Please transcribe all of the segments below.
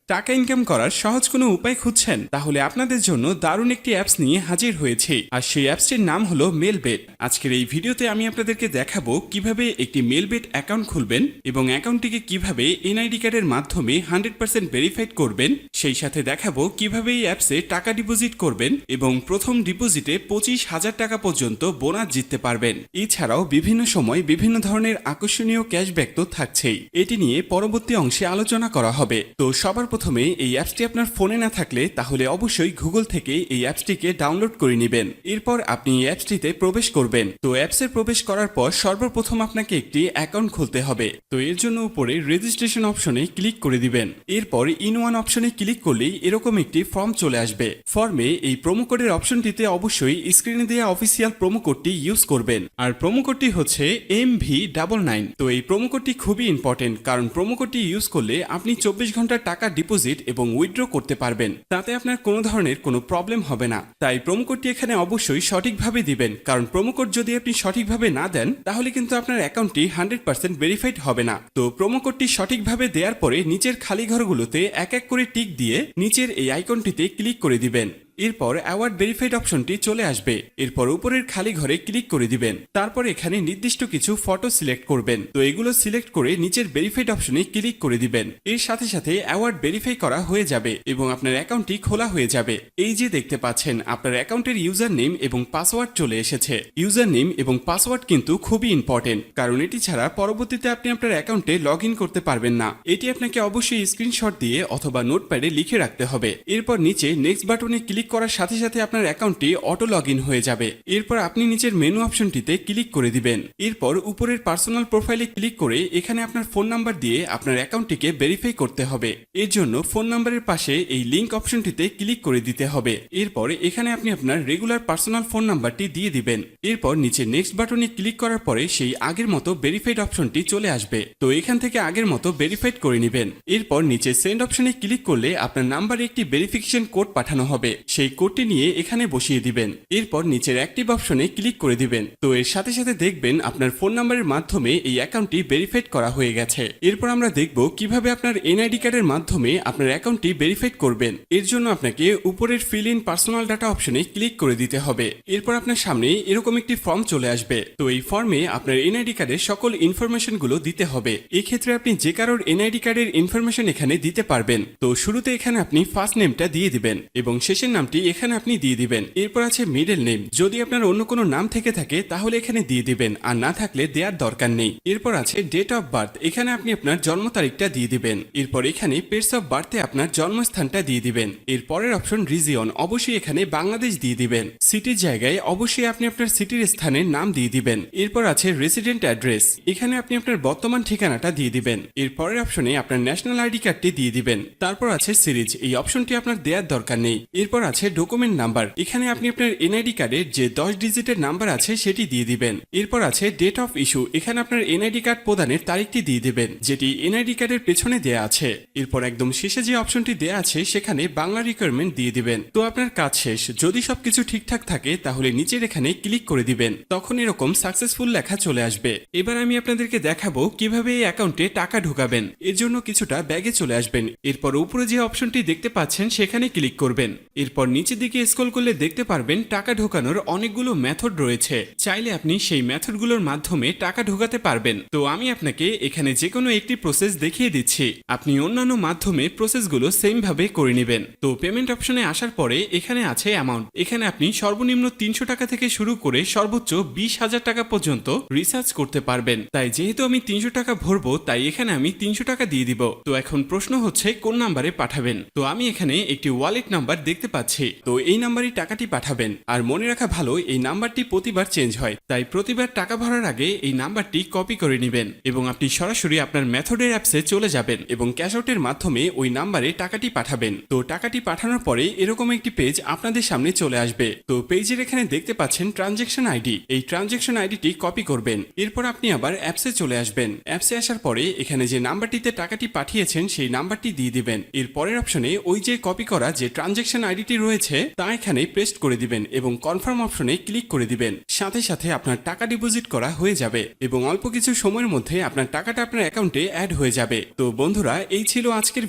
টাকা ইনকাম করার সহজ কোনো উপায় খুঁজছেন? তাহলে আপনাদের জন্য দারুণ একটি অ্যাপস নিয়ে হাজির হয়েছি, আর সেই অ্যাপসটির নাম হলো মেলবেট। আজকের এই ভিডিওতে আমি আপনাদেরকে দেখাবো কিভাবে একটি মেলবেট অ্যাকাউন্ট খুলবেন এবং অ্যাকাউন্টটিকে কিভাবে এনআইডি কার্ডের মাধ্যমে 100% ভেরিফাইড করবেন। সেই সাথে দেখাবো কিভাবে এই অ্যাপসে টাকা ডিপোজিট করবেন এবং প্রথম ডিপোজিটে 25,000 টাকা পর্যন্ত বোনাস জিততে পারবেন। এছাড়াও বিভিন্ন সময় বিভিন্ন ধরনের আকর্ষণীয় ক্যাশব্যাক তো থাকছেই। এটি নিয়ে পরবর্তী অংশে আলোচনা করা হবে। তো সবার প্রথমে এই অ্যাপসটি আপনার ফোনে না থাকলে তাহলে অবশ্যই গুগল থেকে এই অ্যাপসটিকে ডাউনলোড করে নেবেন। এরপর আপনি এই অ্যাপসটিতে প্রবেশ করবেন। তো অ্যাপসে প্রবেশ করার পর সর্বপ্রথম আপনাকে একটি অ্যাকাউন্ট খুলতে হবে। তো এর জন্য উপরে রেজিস্ট্রেশন অপশনে ক্লিক করে দিবেন। এরপর ইন ওয়ান অপশনে ক্লিক করলেই এরকম একটি ফর্ম চলে আসবে। ফর্মে এই প্রোমো কোডের অপশনটিতে অবশ্যই স্ক্রিনে দেওয়া অফিসিয়াল প্রোমো কোডটি ইউজ করবেন, আর প্রোমো কোডটি হচ্ছে MV99। তো এই প্রোমো কোডটি খুবই ইম্পর্টেন্ট, কারণ প্রোমো কোডটি ইউজ করলে আপনি 24 ঘন্টার টাকা ডিপোজিট এবং উইথড্র করতে পারবেন। তাতে আপনার কোনো ধরনের কোনো প্রবলেম হবে না। তাই প্রোমো কোডটি এখানে অবশ্যই সঠিকভাবে দিবেন, কারণ প্রোমো কোড যদি আপনি সঠিকভাবে না দেন তাহলে কিন্তু আপনার অ্যাকাউন্টটি 100% ভেরিফাইড হবে না। তো প্রোমো কোডটি সঠিকভাবে দেওয়ার পরে নিচের খালি ঘরগুলোতে এক এক করে টিক দিয়ে নিচের এই আইকনটিতে ক্লিক করে দিবেন। এরপর অ্যাওয়ার্ড ভেরিফাইড অপশনটি চলে আসবে। এরপর উপরের খালি ঘরে ক্লিক করে দিবেন। তারপর এখানে নির্দিষ্ট কিছু ফটো সিলেক্ট করবেন। তো এগুলো সিলেক্ট করে নিচের ভেরিফাইড অপশনে ক্লিক করে দিবেন। এর সাথে সাথে অ্যাওয়ার্ড ভেরিফাই করা হয়ে যাবে এবং আপনার অ্যাকাউন্টটি খোলা হয়ে যাবে। এই যে দেখতে পাচ্ছেন আপনার অ্যাকাউন্টের ইউজার নেম এবং পাসওয়ার্ড চলে এসেছে। ইউজার নেম এবং পাসওয়ার্ড কিন্তু খুবই ইম্পর্টেন্ট, কারণ এটি ছাড়া পরবর্তীতে আপনি আপনার অ্যাকাউন্টে লগ ইন করতে পারবেন না। এটি আপনাকে অবশ্যই স্ক্রিনশট দিয়ে অথবা নোটপ্যাডে লিখে রাখতে হবে। এরপর নিচে নেক্সট বাটনে ক্লিক করার সাথে সাথে আপনার অ্যাকাউন্টটি অটো লগ ইন হয়ে যাবে। এরপর আপনি নিচের মেনু অপশনটিতে ক্লিক করে দিবেন। এরপর উপরের পার্সোনাল প্রোফাইলে ক্লিক করে এখানে আপনার ফোন নাম্বার দিয়ে আপনার অ্যাকাউন্টটিকে ভেরিফাই করতে হবে। এর জন্য ফোন নাম্বারের পাশে এই লিংক অপশনটিতে ক্লিক করে দিতে হবে। এরপর এখানে আপনি আপনার রেগুলার পার্সোনাল ফোন নাম্বারটি দিয়ে দিবেন। এরপর নিচে নেক্সট বাটনে ক্লিক করার পরে সেই আগের মতো ভেরিফাইড অপশনটি চলে আসবে। তো এখান থেকে আগের মতো ভেরিফাইড করে নেবেন। এরপর নিচে সেন্ড অপশনে ক্লিক করলে আপনার নাম্বারে একটি ভেরিফিকেশন কোড পাঠানো হবে। সেই কোডটি নিয়ে এখানে বসিয়ে দিবেন। এরপর নিচের অ্যাক্টিভ অপশনে ক্লিক করে দিবেন। তো এর সাথে সাথে দেখবেন আপনার ফোন নাম্বারের মাধ্যমে এই অ্যাকাউন্টটি ভেরিফাইড করা হয়ে গেছে। এরপর আমরা দেখব কিভাবে আপনার এনআইডি কার্ডের মাধ্যমে আপনার অ্যাকাউন্টটি ভেরিফাইড করবেন। এর জন্য আপনাকে উপরের ফিল ইন পার্সোনাল ডাটা অপশনে ক্লিক করে দিতে হবে। এরপর আপনার সামনে এরকম একটি ফর্ম চলে আসবে। তো এই ফর্মে আপনার এনআইডি কার্ডের সকল ইনফরমেশন গুলো দিতে হবে। এই ক্ষেত্রে আপনি যে কারোর এনআইডি কার্ডের ইনফরমেশন এখানে দিতে পারবেন। তো শুরুতে এখানে আপনি ফার্স্ট নেমটা দিয়ে দিবেন এবং শেষের নামটি এখানে আপনি দিয়ে দিবেন। এরপর আছে মিডল নেম, যদি আপনার অন্য কোনো নাম থেকে থাকে তাহলে এখানে দিয়ে দিবেন, আর না থাকলে দেওয়ার দরকার নেই। এরপর আছে ডেট অফ বার্থ, এখানে আপনি আপনার জন্ম তারিখটা দিয়ে দিবেন। এরপর এখানে প্লেস অফ বার্থে আপনার জন্মস্থানটা দিয়ে দিবেন। এর পরের অপশন রিজিয়ন, অবশ্যই এখানে বাংলাদেশ দিয়ে দিবেন। সিটির জায়গায় অবশ্যই আপনি আপনার সিটির স্থানের নাম দিয়ে দিবেন। এরপর আছে রেসিডেন্ট অ্যাড্রেস, এখানে আপনি আপনার বর্তমান ঠিকানাটা দিয়ে দিবেন। এর পরের অপশনে আপনার ন্যাশনাল আইডি কার্ডটি দিয়ে দিবেন। তারপর আছে সিরিজ, এই অপশনটি আপনার দেওয়ার দরকার নেই। এরপর আছে ডকুমেন্ট নাম্বার, এখানে আপনি আপনার এনআইডি কার্ডের যে 10 ডিজিটের নাম্বার আছে সেটি দিয়ে দিবেন। এরপর আছে ডেট অফ ইস্যু, এখানে আপনার এনআইডি কার্ড প্রদানের তারিখটি দিয়ে দিবেন, যেটি এনআইডি কার্ডের পেছনে দেয়া আছে। এরপর একদম শেষে যে অপশনটি দেয়া আছে সেখানে বাংলা রিকোয়ারমেন্ট দিয়ে দিবেন। তো আপনার কাজ শেষ। যদি সবকিছু ঠিকঠাক থাকে তাহলে নিচের এখানে ক্লিক করে দিবেন, তখন এরকম সাকসেসফুল লেখা চলে আসবে। এবার আমি আপনাদেরকে দেখাবো কিভাবে এই অ্যাকাউন্টে টাকা ঢোকাবেন। এর জন্য কিছুটা ব্যাগে চলে আসবেন। এরপর উপরে যে অপশনটি দেখতে পাচ্ছেন সেখানে ক্লিক করবেন। এরপর নিচের দিকে স্ক্রল করলে দেখতে পারবেন টাকা ঢোকানোর অনেকগুলো মেথড রয়েছে। চাইলে আপনি সেই মেথডগুলোর মাধ্যমে টাকা ঢোকাতে পারবেন। তো আমি আপনাকে এখানে যে কোনো একটি প্রসেস দেখিয়ে দিচ্ছি, আপনি অন্যান্য মাধ্যমে প্রসেসগুলো সেম ভাবে করে নেবেন। তো পেমেন্ট অপশনে আসার পরে এখানে আছে অ্যামাউন্ট, এখানে আপনি সর্বনিম্ন 300 টাকা থেকে শুরু করে সর্বোচ্চ 20,000 টাকা পর্যন্ত রিচার্জ করতে পারবেন। তাই যেহেতু আমি 300 টাকা ভরবো তাই এখানে আমি 300 টাকা দিয়ে দিব। তো এখন প্রশ্ন হচ্ছে কোন নাম্বারে পাঠাবেন। তো আমি এখানে একটি ওয়ালেট নাম্বার দেখতে পাচ্ছি, তো এই নাম্বারই টাকাটি পাঠাবেন। আর মনে রাখা ভালো, এই নাম্বারটি প্রতিবার চেঞ্জ হয়, তাই প্রতিবার টাকা ভরার আগে এই নাম্বারটি কপি করে নেবেন এবং আপনি সরাসরি আপনার মেথডের অ্যাপসে চলে যাবেন এবং ক্যাশ আউটের মাধ্যমে ওই নাম্বারে টাকাটি পাঠাবেন। তো টাকাটি পাঠানোর পরে এরকম একটি পেজ আপনাদের সামনে চলে আসবে। তো পেজের এখানে দেখতে পাচ্ছেন ট্রানজ্যাকশন আইডি, এই ট্রানজ্যাকশন আইডিটি কপি করবেন। এরপর আপনি আবার অ্যাপসে চলে আসবেন। অ্যাপসে আসার পরে এখানে যে নাম্বারটিতে টাকাটি পাঠিয়েছেন সেই নাম্বারটি দিয়ে দিবেন। এর পরের অপশনে ওই যে কপি করা যে ট্রানজ্যাকশন আইডিটি রয়েছে তা এখানে পেস্ট করে দিবেন এবং কনফার্ম অপশনে ক্লিক করে দিবেন। সাথে সাথে আপনার টাকা ডিপোজিট করা হয়ে যাবে এবং অল্প কিছু সময়ের মধ্যে আপনার টাকাটা আপনার অ্যাকাউন্টে অ্যাড হয়ে যাবে। তো বন্ধুরা, এই ছিল আজকের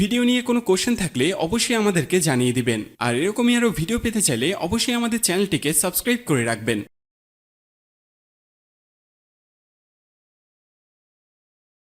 ভিডিও নিয়ে কোনো কোশ্চেন থাকলে অবশ্যই আমাদেরকে জানিয়ে দিবেন। আর এরকমই আরো ভিডিও পেতে চাইলে অবশ্যই আমাদের চ্যানেলটিকে সাবস্ক্রাইব করে রাখবেন।